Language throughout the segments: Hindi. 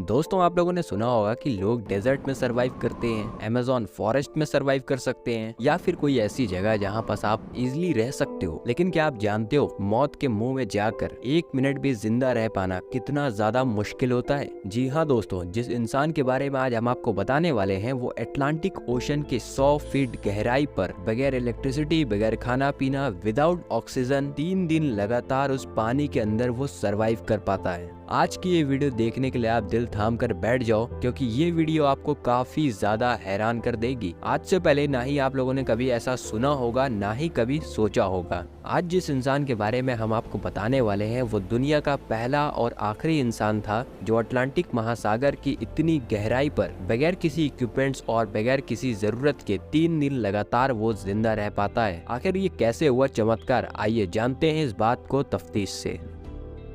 दोस्तों, आप लोगों ने सुना होगा कि लोग डेजर्ट में सरवाइव करते हैं, अमेज़न फॉरेस्ट में सरवाइव कर सकते हैं या फिर कोई ऐसी जगह जहां पास आप इजीली रह सकते हो। लेकिन क्या आप जानते हो मौत के मुंह में जाकर 1 मिनट भी जिंदा रह पाना कितना ज्यादा मुश्किल होता है। जी हाँ दोस्तों, जिस इंसान के बारे में आज हम आपको बताने वाले हैं वो अटलांटिक ओशन के 100 फीट गहराई पर बगैर इलेक्ट्रिसिटी, बगैर खाना पीना, विदाउट ऑक्सीजन 3 दिन लगातार उस पानी के अंदर वो सरवाइव कर पाता है। आज की ये वीडियो देखने के लिए आप दिल थाम कर बैठ जाओ, क्योंकि ये वीडियो आपको काफी ज्यादा हैरान कर देगी। आज से पहले ना ही आप लोगों ने कभी ऐसा सुना होगा, ना ही कभी सोचा होगा। आज जिस इंसान के बारे में हम आपको बताने वाले हैं वो दुनिया का पहला और आखिरी इंसान था जो अटलांटिक महासागर की इतनी गहराई पर बगैर किसी इक्विपमेंट्स और बगैर किसी जरूरत के 3 दिन लगातार वो जिंदा रह पाता है। आखिर ये कैसे हुआ चमत्कार, आइए जानते हैं इस बात को तफ्तीश से।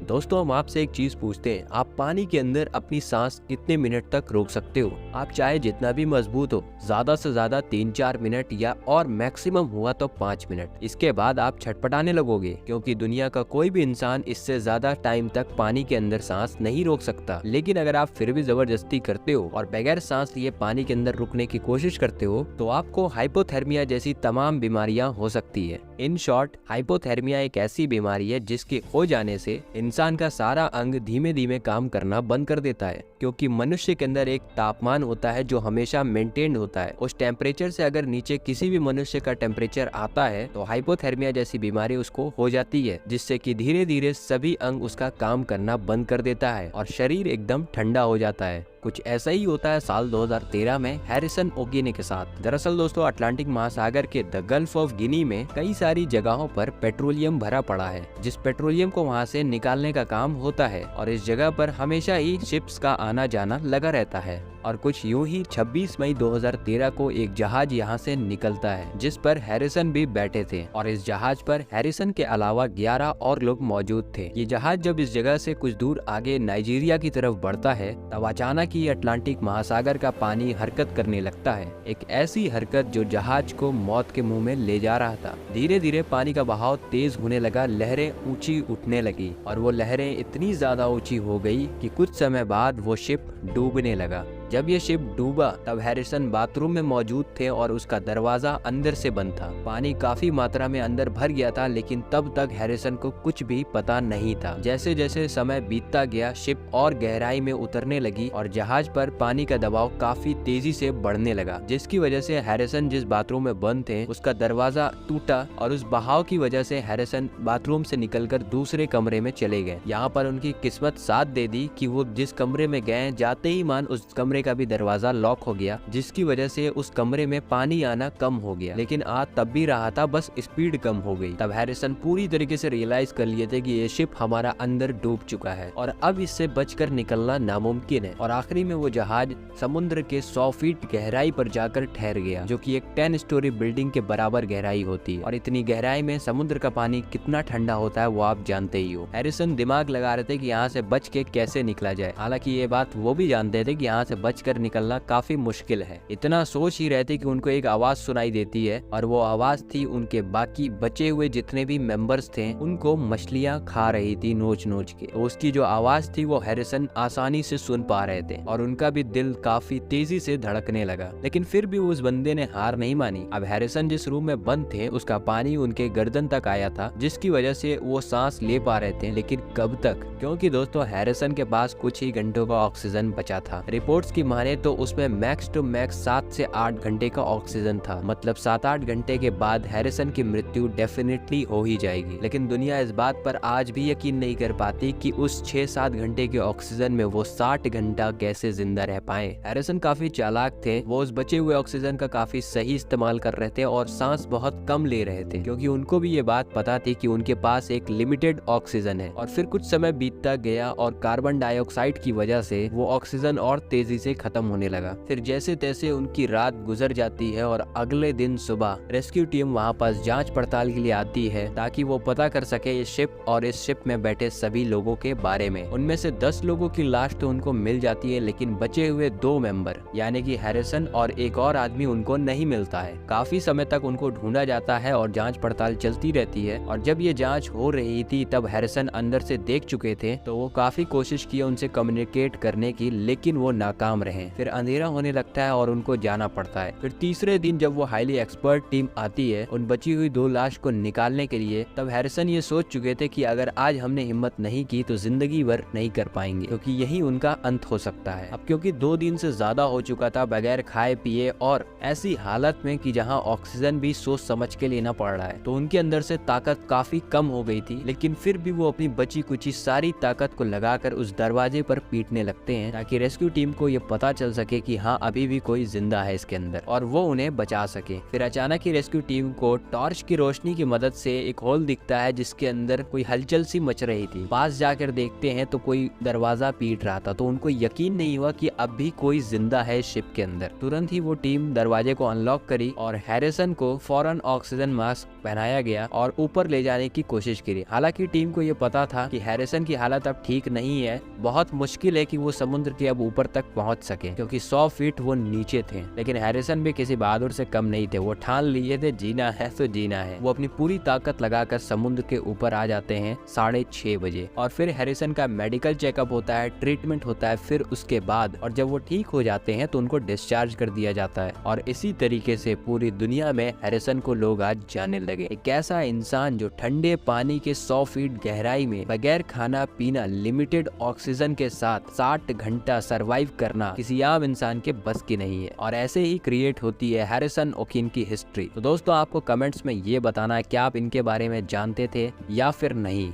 दोस्तों, हम आपसे एक चीज पूछते हैं, आप पानी के अंदर अपनी सांस कितने मिनट तक रोक सकते हो? आप चाहे जितना भी मजबूत हो, ज्यादा से ज्यादा 3-4 मिनट या और मैक्सिमम हुआ तो 5 मिनट। इसके बाद आप छटपटाने लगोगे, क्योंकि दुनिया का कोई भी इंसान इससे ज्यादा टाइम तक पानी के अंदर सांस नहीं रोक सकता। लेकिन अगर आप फिर भी जबरदस्ती करते हो और बगैर सांस लिए पानी के अंदर रुकने की कोशिश करते हो तो आपको हाइपोथर्मिया जैसी तमाम बीमारियां हो सकती है। इन शॉर्ट, हाइपोथर्मिया एक ऐसी बीमारी है जिसके हो जाने से इंसान का सारा अंग धीमे धीमे काम करना बंद कर देता है, क्योंकि मनुष्य के अंदर एक तापमान होता है जो हमेशा मेंटेन होता है। उस टेम्परेचर से अगर नीचे किसी भी मनुष्य का टेम्परेचर आता है तो हाइपोथर्मिया जैसी बीमारी उसको हो जाती है, जिससे कि धीरे धीरे सभी अंग उसका काम करना बंद कर देता है और शरीर एकदम ठंडा हो जाता है। कुछ ऐसा ही होता है साल 2013 में हैरिसन ओगिने के साथ। दरअसल दोस्तों, अटलांटिक महासागर के द गल्फ ऑफ गिनी में कई सारी जगहों पर पेट्रोलियम भरा पड़ा है, जिस पेट्रोलियम को वहां से निकालने का काम होता है और इस जगह पर हमेशा ही शिप्स का आना जाना लगा रहता है। और कुछ यूं ही 26 मई 2013 को एक जहाज यहाँ से निकलता है जिस पर हैरिसन भी बैठे थे, और इस जहाज पर हैरिसन के अलावा 11 और लोग मौजूद थे। ये जहाज जब इस जगह से कुछ दूर आगे नाइजीरिया की तरफ बढ़ता है तब अचानक ही अटलांटिक महासागर का पानी हरकत करने लगता है, एक ऐसी हरकत जो जहाज को मौत के मुंह में ले जा रहा था। धीरे धीरे पानी का बहाव तेज होने लगा, लहरें ऊंची उठने लगी और वो लहरें इतनी ज्यादा ऊंची हो गई कि कुछ समय बाद वो शिप डूबने लगा। जब ये शिप डूबा तब हैरिसन बाथरूम में मौजूद थे और उसका दरवाजा अंदर से बंद था। पानी काफी मात्रा में अंदर भर गया था, लेकिन तब तक हैरिसन को कुछ भी पता नहीं था। जैसे जैसे समय बीतता गया, शिप और गहराई में उतरने लगी और जहाज पर पानी का दबाव काफी तेजी से बढ़ने लगा, जिसकी वजह से हैरिसन जिस बाथरूम में बंद थे उसका दरवाजा टूटा और उस बहाव की वजह से हैरिसन बाथरूम से निकलकर दूसरे कमरे में चले गए। यहाँ पर उनकी किस्मत साथ दे दी कि वो जिस कमरे में गए जाते ही मान उस कमरे का भी दरवाजा लॉक हो गया, जिसकी वजह से उस कमरे में पानी आना कम हो गया। लेकिन आ तब भी रहा था, बस स्पीड कम हो गई। तब हैरिसन पूरी तरीके से रियलाइज कर लिए थे कि ये शिप हमारा अंदर डूब चुका है और अब इससे बचकर निकलना नामुमकिन है। और आखिरी में वो जहाज समुद्र के 100 फीट गहराई पर जाकर ठहर गया, जो कि एक 10 स्टोरी बिल्डिंग के बराबर गहराई होती है। और इतनी गहराई में समुद्र का पानी कितना ठंडा होता है वो आप जानते ही हो। हैरिसन दिमाग लगा रहे थे कि यहाँ से बच के कैसे निकला जाए। हालांकि ये बात वो भी जानते थे कि यहाँ से बचकर निकलना काफी मुश्किल है। इतना सोच ही रहे थे कि उनको एक आवाज सुनाई देती है और वो आवाज थी उनके बाकी बचे हुए जितने भी मेंबर्स थे उनको मछलियां खा रही थी नोच नोच के। तो उसकी जो आवाज थी वो हैरिसन आसानी से सुन पा रहे थे और उनका भी दिल काफी तेजी से धड़कने लगा। लेकिन फिर भी उस बंदे ने हार नहीं मानी। अब हैरिसन जिस रूम में बंद थे उसका पानी उनके गर्दन तक आया था, जिसकी वजह से वो सांस ले पा रहे थे। लेकिन कब तक? क्योंकि दोस्तों, हैरिसन के पास कुछ ही घंटों का ऑक्सीजन बचा था। रिपोर्ट्स की माने तो उसमें मैक्स टू मैक्स 7 से 8 घंटे का ऑक्सीजन था। मतलब 7-8 घंटे के बाद हैरिसन की मृत्यु डेफिनेटली हो ही जाएगी। लेकिन दुनिया इस बात पर आज भी यकीन नहीं कर पाती कि उस 6-7 घंटे के ऑक्सीजन में वो 60 घंटा कैसे जिंदा रह पाए। हैरिसन काफी चालाक थे, वो उस बचे हुए ऑक्सीजन का काफी सही इस्तेमाल कर रहे थे और सांस बहुत कम ले रहे थे, क्योंकि उनको भी ये बात पता थी कि उनके पास एक लिमिटेड ऑक्सीजन है। और फिर कुछ समय बीतता गया और कार्बन डाइऑक्साइड की वजह से वो ऑक्सीजन और तेजी से से खत्म होने लगा। फिर जैसे तैसे उनकी रात गुजर जाती है और अगले दिन सुबह रेस्क्यू टीम वहाँ पास जांच पड़ताल के लिए आती है ताकि वो पता कर सके इस शिप और इस शिप में बैठे सभी लोगों के बारे में। उनमें से 10 लोगों की लाश तो उनको मिल जाती है, लेकिन बचे हुए 2 मेंबर यानी कि हैरिसन और एक और आदमी उनको नहीं मिलता है। काफी समय तक उनको ढूंढा जाता है और जांच पड़ताल चलती रहती है। और जब ये जांच हो रही थी तब हैरिसन अंदर से देख चुके थे, तो वो काफी कोशिश की उनसे कम्युनिकेट करने की, लेकिन वो नाकाम रहे। फिर अंधेरा होने लगता है और उनको जाना पड़ता है। फिर तीसरे दिन जब वो हाईली एक्सपर्ट टीम आती है उन बची हुई 2 लाश को निकालने के लिए, तब हैरिसन ये सोच चुके थे कि अगर आज हमने हिम्मत नहीं की तो जिंदगी भर नहीं कर पाएंगे, क्योंकि यही उनका अंत हो सकता है। अब क्योंकि 2 दिन से ज्यादा हो चुका था बगैर खाए पिए और ऐसी हालत में कि जहां ऑक्सीजन भी सोच समझ के लेना पड़ रहा है, तो उनके अंदर से ताकत काफी कम हो गई थी। लेकिन फिर भी वो अपनी बची कुची सारी ताकत को लगाकर उस दरवाजे पर पीटने लगते हैं ताकि रेस्क्यू टीम को ये पता चल सके कि हाँ अभी भी कोई जिंदा है इसके अंदर और वो उन्हें बचा सके। फिर अचानक ही रेस्क्यू टीम को टॉर्च की रोशनी की मदद से एक होल दिखता है जिसके अंदर कोई हलचल सी मच रही थी। पास जाकर देखते हैं तो कोई दरवाजा पीट रहा था, तो उनको यकीन नहीं हुआ कि अब भी कोई जिंदा है शिप के अंदर। तुरंत ही वो टीम दरवाजे को अनलॉक करी और हैरिसन को फौरन ऑक्सीजन मास्क पहनाया गया और ऊपर ले जाने की कोशिश करी। हालांकि टीम को ये पता था कि हैरिसन की हालत अब ठीक नहीं है, बहुत मुश्किल है कि वो समुद्र के अब ऊपर तक पहुंच सके क्योंकि 100 फीट वो नीचे थे। लेकिन हैरिसन भी किसी बहादुर से कम नहीं थे, वो ठान लिए थे जीना है तो जीना है। वो अपनी पूरी ताकत लगाकर समुद्र के ऊपर आ जाते हैं 6:30 बजे और फिर हैरिसन का मेडिकल चेकअप होता है, ट्रीटमेंट होता है। फिर उसके बाद और जब वो ठीक हो जाते हैं तो उनको डिस्चार्ज कर दिया जाता है और इसी तरीके से पूरी दुनिया में हैरिसन को लोग आज जानने लगे। एक ऐसा इंसान जो ठंडे पानी के 100 फीट गहराई में बगैर खाना पीना लिमिटेड ऑक्सीजन के साथ 60 घंटा सरवाइव करना किसी आम इंसान के बस की नहीं है। और ऐसे ही क्रिएट होती है हैरिसन ओकिन की हिस्ट्री। तो दोस्तों आपको कमेंट्स में ये बताना है क्या आप इनके बारे में जानते थे या फिर नहीं।